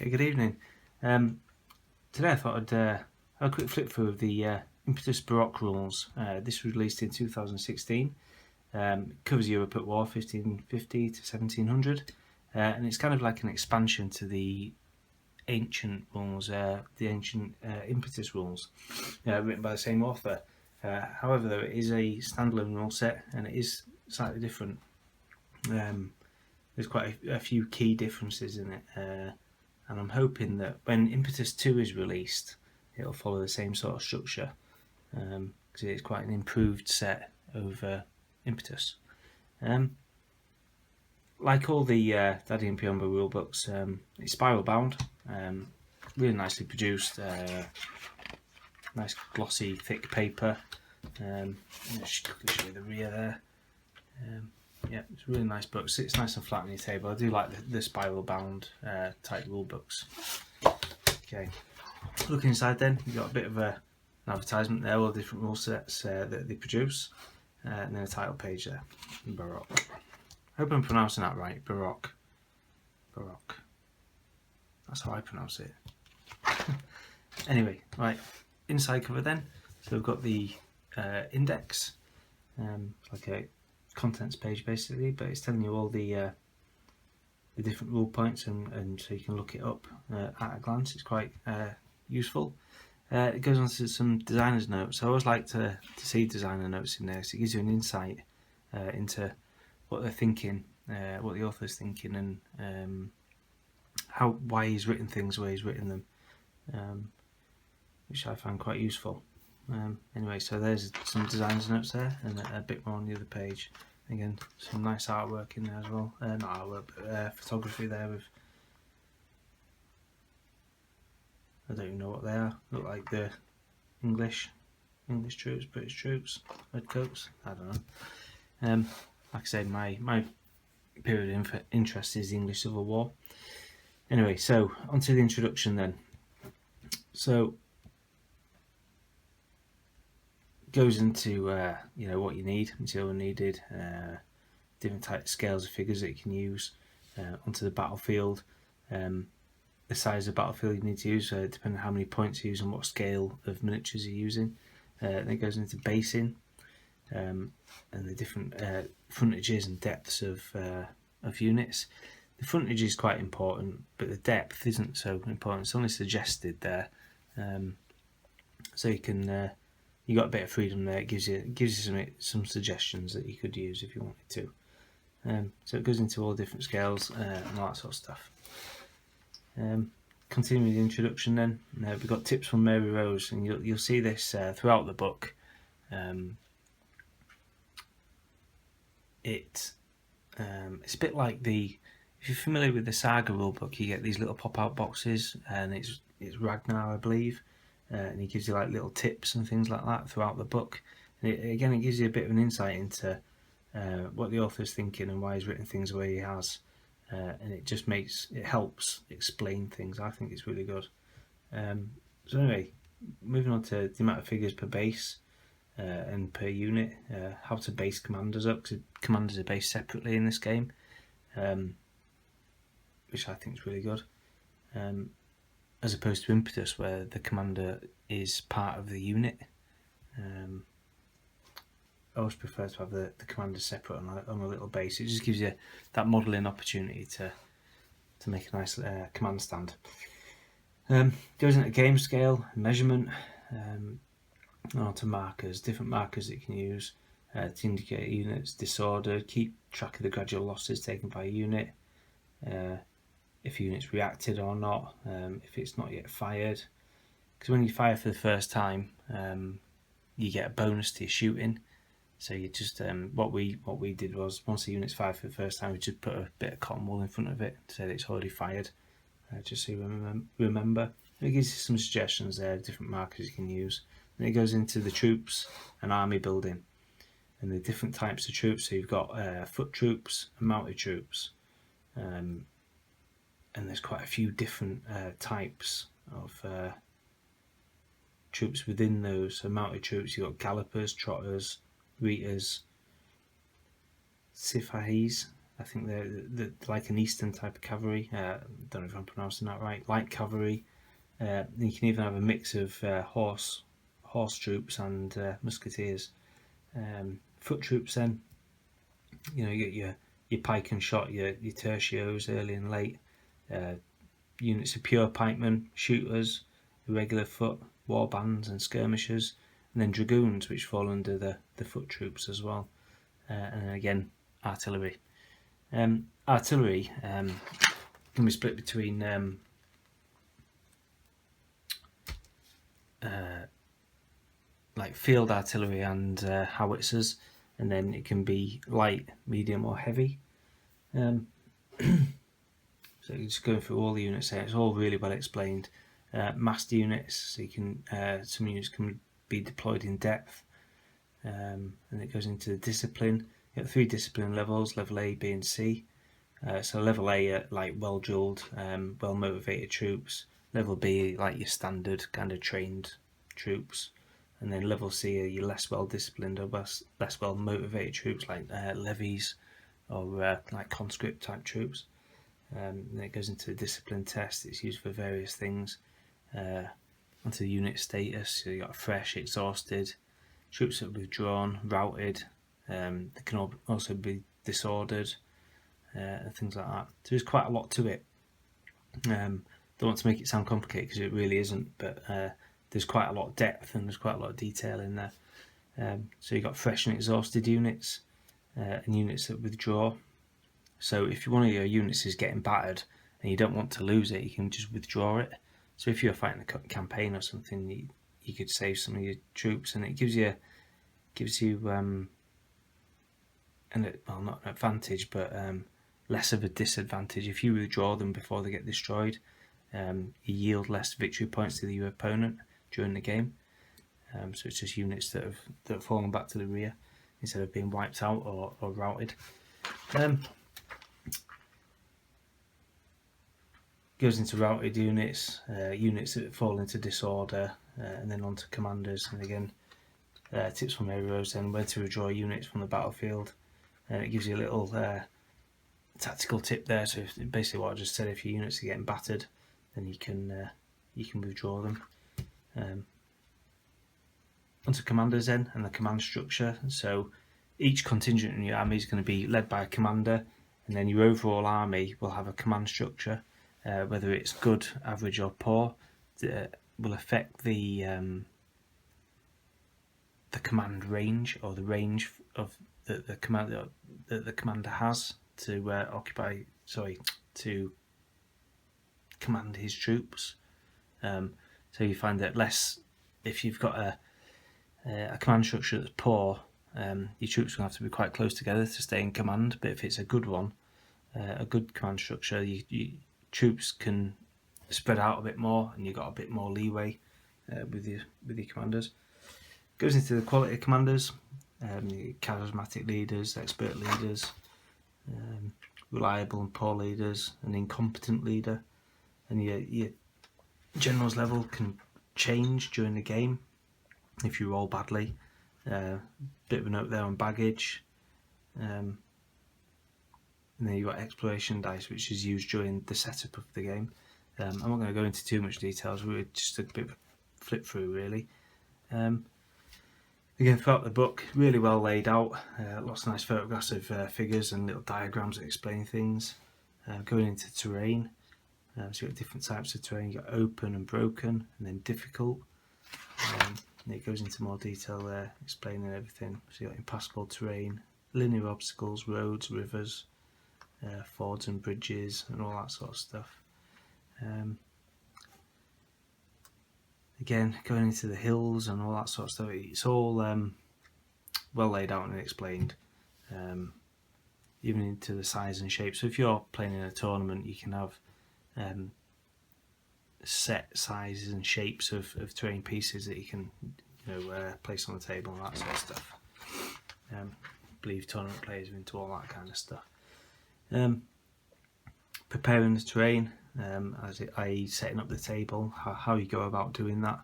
Okay, good evening. Today I thought I'd have a quick flip through of the Impetus Baroque rules. This was released in 2016. It covers Europe at war, 1550 to 1700, and it's kind of like an expansion to the ancient rules, the ancient Impetus rules, written by the same author. However, though, it is a standalone rule set, and it is slightly different. There's quite a few key differences in it. And I'm hoping that when Impetus 2 is released, it'll follow the same sort of structure, because it's quite an improved set over Impetus. Like all the Daddy and Piombo rulebooks, it's spiral bound, really nicely produced, nice glossy thick paper. I'll show you the rear there. Yeah, it's a really nice book. It's nice and flat on your table. I do like the spiral bound type rule books. Okay, look inside then. You've got a bit of an advertisement there, all the different rule sets that they produce, and then a title page there. Baroque. I hope I'm pronouncing that right. Baroque. Baroque. That's how I pronounce it. Anyway, right, inside cover then. So we've got the index, like a contents page basically, but it's telling you all the different rule points, and so you can look it up at a glance. It's quite useful. It goes on to some designer's notes. I always like to see designer notes in there, so it gives you an insight into what they're thinking, what the author's thinking, and why he's written things the way he's written them, which I find quite useful. Anyway, so there's some designer's notes there, and a bit more on the other page. Again, some nice artwork in there as well. Not artwork, but photography there with, I don't even know what they are. Look like the English troops, British troops, redcoats. I don't know. Like I said, my period of interest is the English Civil War. Anyway, so onto the introduction then. So goes into what you need, material needed, different types of scales of figures that you can use, onto the battlefield, the size of battlefield you need to use, depending on how many points you use and what scale of miniatures you're using. Then it goes into basing, and the different frontages and depths of units. The frontage is quite important, but the depth isn't so important. It's only suggested there, so you can. You got a bit of freedom there. It gives you some suggestions that you could use if you wanted to. So it goes into all different scales and all that sort of stuff. Continuing with the introduction then, we've got tips from Mary Rose, and you'll see this throughout the book. It's a bit like if you're familiar with the Saga rulebook, you get these little pop-out boxes, and it's Ragnar, I believe. And he gives you like little tips and things like that throughout the book. And it gives you a bit of an insight into what the author's thinking and why he's written things the way he has. And it helps explain things. I think it's really good. So anyway, moving on to the amount of figures per base and per unit, how to base commanders up, because commanders are based separately in this game, which I think is really good. As opposed to Impetus, where the commander is part of the unit. I always prefer to have the commander separate on a little base. It just gives you that modelling opportunity to make a nice command stand. Goes into game scale, measurement, onto markers, different markers that you can use to indicate units disordered, keep track of the gradual losses taken by a unit, if a unit's reacted or not, if it's not yet fired. Because when you fire for the first time, you get a bonus to your shooting. So you just what we did was, once the unit's fired for the first time, we just put a bit of cotton wool in front of it to say that it's already fired, just so you remember. It gives you some suggestions there, different markers you can use. And it goes into the troops and army building, and the different types of troops. So you've got foot troops and mounted troops. And there's quite a few different types of troops within those. So mounted troops, you've got gallopers, trotters, reiters, sipahis, I think they're like an Eastern type of cavalry. Don't know if I'm pronouncing that right. Light cavalry. You can even have a mix of horse troops and musketeers. Foot troops then, you get your pike and shot, your tertios early and late, units of pure pikemen, shooters, irregular foot, war bands and skirmishers, and then dragoons, which fall under the foot troops as well, and then again artillery. Artillery can be split between like field artillery and howitzers, and then it can be light, medium or heavy. So just going through all the units there, it's all really well explained. Massed units, so you can some units can be deployed in depth, and it goes into the discipline. You have 3 discipline levels: level A, B and C. So level A are like well drilled, well motivated troops. Level B like your standard kind of trained troops, and then level C are your less well disciplined or less well motivated troops like levies or like conscript type troops. And then it goes into the discipline test. It's used for various things. Onto the unit status, so you got fresh, exhausted, troops that are withdrawn, routed. They can also be disordered, and things like that. So there's quite a lot to it. Don't want to make it sound complicated because it really isn't, but there's quite a lot of depth and there's quite a lot of detail in there. So you've got fresh and exhausted units, and units that withdraw. So if one of your units is getting battered and you don't want to lose it, you can just withdraw it. So if you're fighting a campaign or something, you could save some of your troops, and it gives you well, not an advantage, but less of a disadvantage. If you withdraw them before they get destroyed, you yield less victory points to your opponent during the game. So it's just units that have fallen back to the rear instead of being wiped out or routed. Goes into routed units, units that fall into disorder, and then on to commanders. And again, tips from heroes and when to withdraw units from the battlefield. And it gives you a little tactical tip there. So basically what I just said, if your units are getting battered, then you can withdraw them. Onto commanders then, and the command structure. So each contingent in your army is going to be led by a commander, and then your overall army will have a command structure. Whether it's good, average or poor, will affect the command range, or the range of the command that the commander has to to command his troops. So you find that if you've got a command structure that's poor, your troops will have to be quite close together to stay in command. But if it's a good one, a good command structure, you troops can spread out a bit more, and you've got a bit more leeway with your commanders. Goes into the quality of commanders: charismatic leaders, expert leaders, reliable and poor leaders, an incompetent leader. And your general's level can change during the game if you roll badly. Bit of a note there on baggage. And then you've got exploration dice, which is used during the setup of the game. I'm not going to go into too much details, we're just a bit of a flip through really. Again, throughout the book, really well laid out, lots of nice photographs of figures and little diagrams that explain things. Going into terrain, so you've got different types of terrain. You've got open and broken, and then difficult. And it goes into more detail there, explaining everything. So you've got impassable terrain, linear obstacles, roads, rivers, fords and bridges, and all that sort of stuff. Again, going into the hills and all that sort of stuff, it's all well laid out and explained, even into the size and shape. So if you're playing in a tournament, you can have set sizes and shapes of terrain pieces that you can place on the table and that sort of stuff. I believe tournament players are into all that kind of stuff. Preparing the terrain, i.e. setting up the table, how you go about doing that.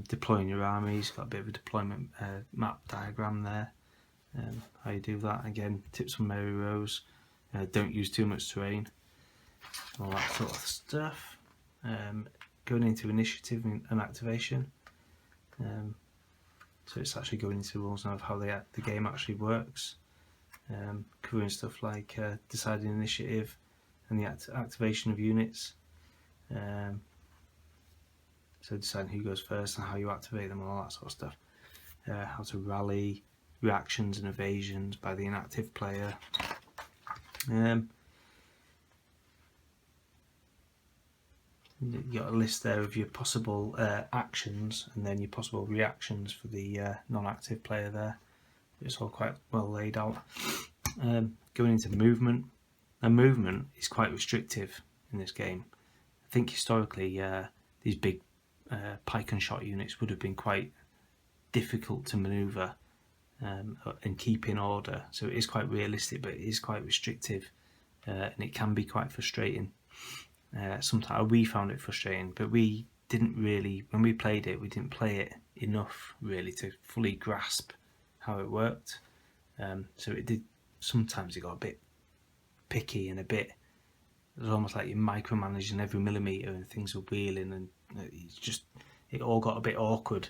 Deploying your armies, got a bit of a deployment map diagram there. How you do that, again, tips from Mary Rose. don't use too much terrain, all that sort of stuff. Going into initiative and activation. So it's actually going into rules now of how the game actually works. Covering stuff like deciding initiative and the activation of units. So deciding who goes first and how you activate them and all that sort of stuff. How to rally, reactions and evasions by the inactive player. You got a list there of your possible actions and then your possible reactions for the non-active player there. It's all quite well laid out. Going into movement. Now movement is quite restrictive in this game. I think historically these big pike and shot units would have been quite difficult to manoeuvre and keep in order. So it is quite realistic, but it is quite restrictive, and it can be quite frustrating. Sometimes we found it frustrating, but we didn't really, when we played it, we didn't play it enough really to fully grasp how it worked. So it did, sometimes it got a bit picky and it was almost like you're micromanaging every millimetre and things were wheeling, and it all got a bit awkward.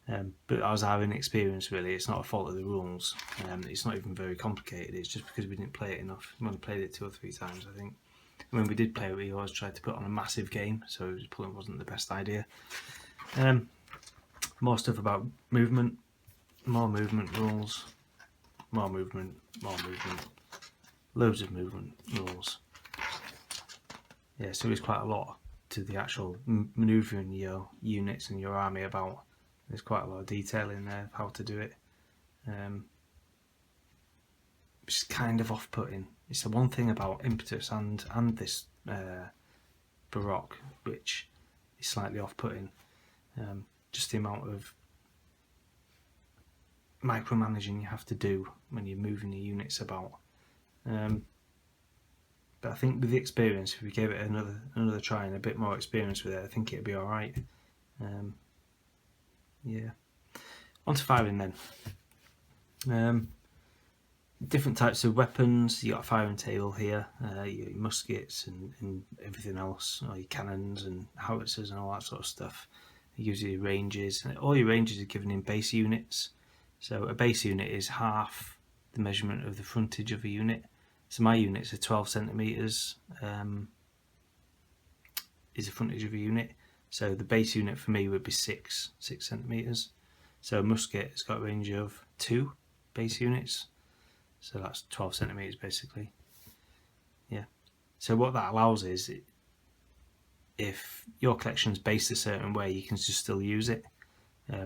But that was our inexperience really. It's not a fault of the rules. It's not even very complicated. It's just because we didn't play it enough. We only played it 2 or 3 times, I think. When we did play it, we always tried to put on a massive game, so it wasn't the best idea. More stuff about movement, more movement rules, more movement, loads of movement rules. Yeah, so there's quite a lot to the actual manoeuvring your units and your army about. There's quite a lot of detail in there of how to do it. Which is kind of off-putting. It's the one thing about Impetus and this Baroque which is slightly off-putting. Just the amount of micromanaging you have to do when you're moving your units about. But I think with the experience, if we gave it another try and a bit more experience with it, I think it'd be alright. Yeah. On to firing then. Different types of weapons. You got a firing table here, your muskets and everything else, or your cannons and howitzers and all that sort of stuff. It gives you your ranges, and all your ranges are given in base units. So a base unit is half the measurement of the frontage of a unit. So my units are 12 centimeters. Is the frontage of a unit. So the base unit for me would be 6 centimeters. So a musket has got a range of 2 base units. So that's 12 centimeters basically. Yeah. So what that allows is, if your collection's based a certain way, you can just still use it.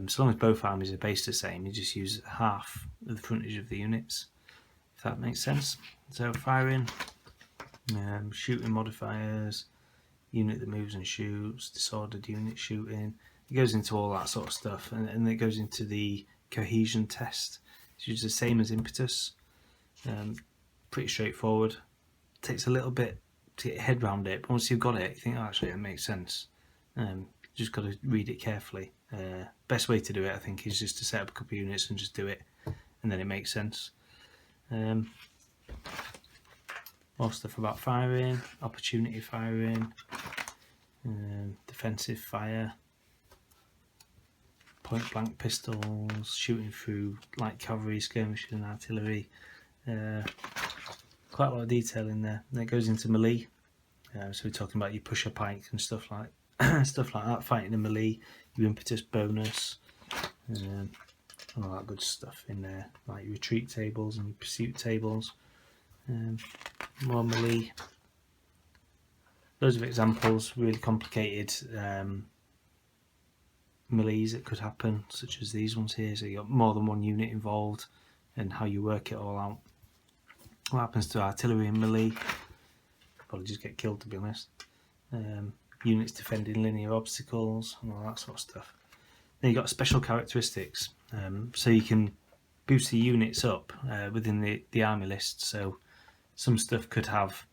So long as both armies are based the same, you just use half of the frontage of the units, if that makes sense. So firing, shooting modifiers, unit that moves and shoots, disordered unit shooting. It goes into all that sort of stuff, and it goes into the cohesion test. It's the same as Impetus. Pretty straightforward. Takes a little bit to get your head around it, but once you've got it, you think, oh, actually it makes sense. Just got to read it carefully. Best way to do it, I think, is just to set up a couple of units and just do it, and then it makes sense. More stuff about firing, opportunity firing, defensive fire, point blank pistols, shooting through light cavalry, skirmishers and artillery. Quite a lot of detail in there. And it goes into melee. So we're talking about your pusher pike and stuff like that. Fighting in melee, your impetus bonus, and all that good stuff in there, like your retreat tables and your pursuit tables. More melee. Loads of examples, really complicated melees that could happen, such as these ones here. So you got more than one unit involved, and how you work it all out. What happens to artillery in melee? Probably just get killed, to be honest. Units defending linear obstacles and all that sort of stuff. Then you've got special characteristics, so you can boost the units up within the army list. So some stuff could have,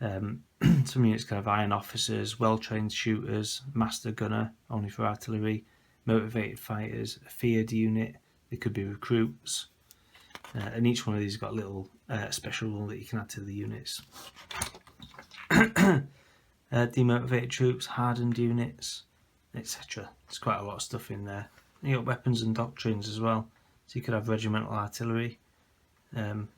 some units could have iron officers, well-trained shooters, master gunner, only for artillery, motivated fighters, a feared unit. They could be recruits. and each one of these has got a little special rule that you can add to the units. Demotivated troops, hardened units, etc. There's quite a lot of stuff in there. You got weapons and doctrines as well. So you could have regimental artillery. You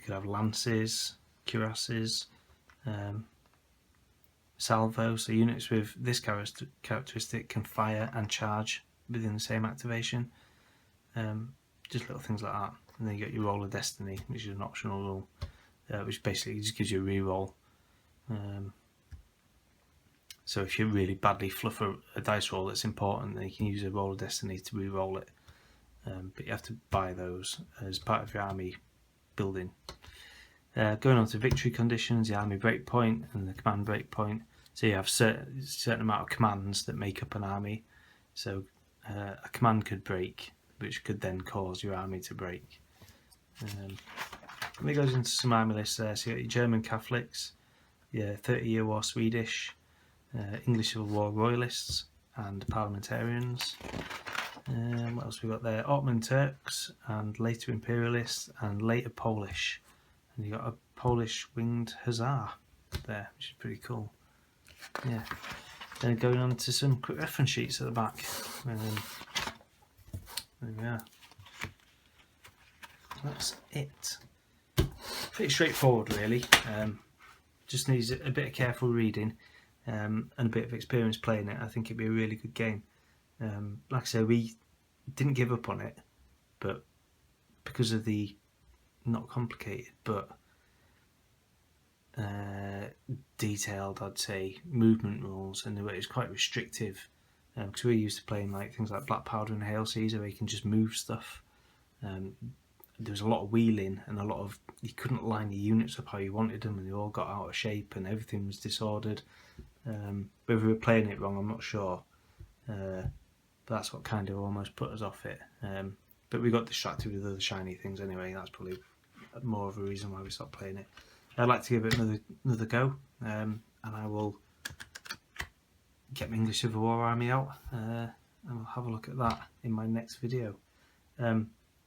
could have lances, cuirasses, salvo. So units with this characteristic can fire and charge within the same activation. Just little things like that. And then you got your roll of destiny, which is an optional rule, which basically just gives you a re-roll. So if you really badly fluff a dice roll that's important, then you can use a roll of destiny to re-roll it. But you have to buy those as part of your army building. Going on to victory conditions, the army breakpoint and the command breakpoint. So you have certain amount of commands that make up an army. So a command could break, which could then cause your army to break. And it goes into some army lists there. So you got your German Catholics, your 30-Year War Swedish, English Civil War Royalists and Parliamentarians. What else we got there? Ottoman Turks and later Imperialists and later Polish. And you got a Polish winged hussar there, which is pretty cool. Yeah. Then going on to some quick reference sheets at the back. There we are. That's it. Pretty straightforward, really. Just needs a bit of careful reading and a bit of experience playing it. I think it'd be a really good game. Like I say, we didn't give up on it, but because of the not complicated but detailed, I'd say, movement rules, and it was quite restrictive because we're used to playing like things like Black Powder and Hail Caesar where you can just move stuff. There was a lot of wheeling and a lot of, you couldn't line the units up how you wanted them, and they all got out of shape and everything was disordered. Whether we were playing it wrong, I'm not sure. But that's what kind of almost put us off it. But we got distracted with other shiny things anyway. That's probably more of a reason why we stopped playing it. I'd like to give it another go, and I will get my English Civil War army out, and I'll have a look at that in my next video.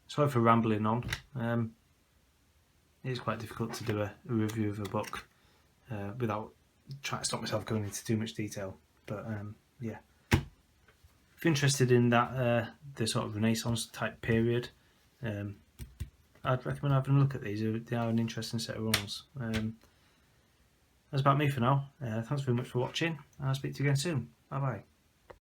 Sorry for rambling on. It's quite difficult to do a review of a book without trying to stop myself going into too much detail. But yeah, if you're interested in that, the sort of Renaissance type period, I'd recommend having a look at these. They are an interesting set of rules. That's about me for now. Thanks very much for watching, and I'll speak to you again soon. Bye bye.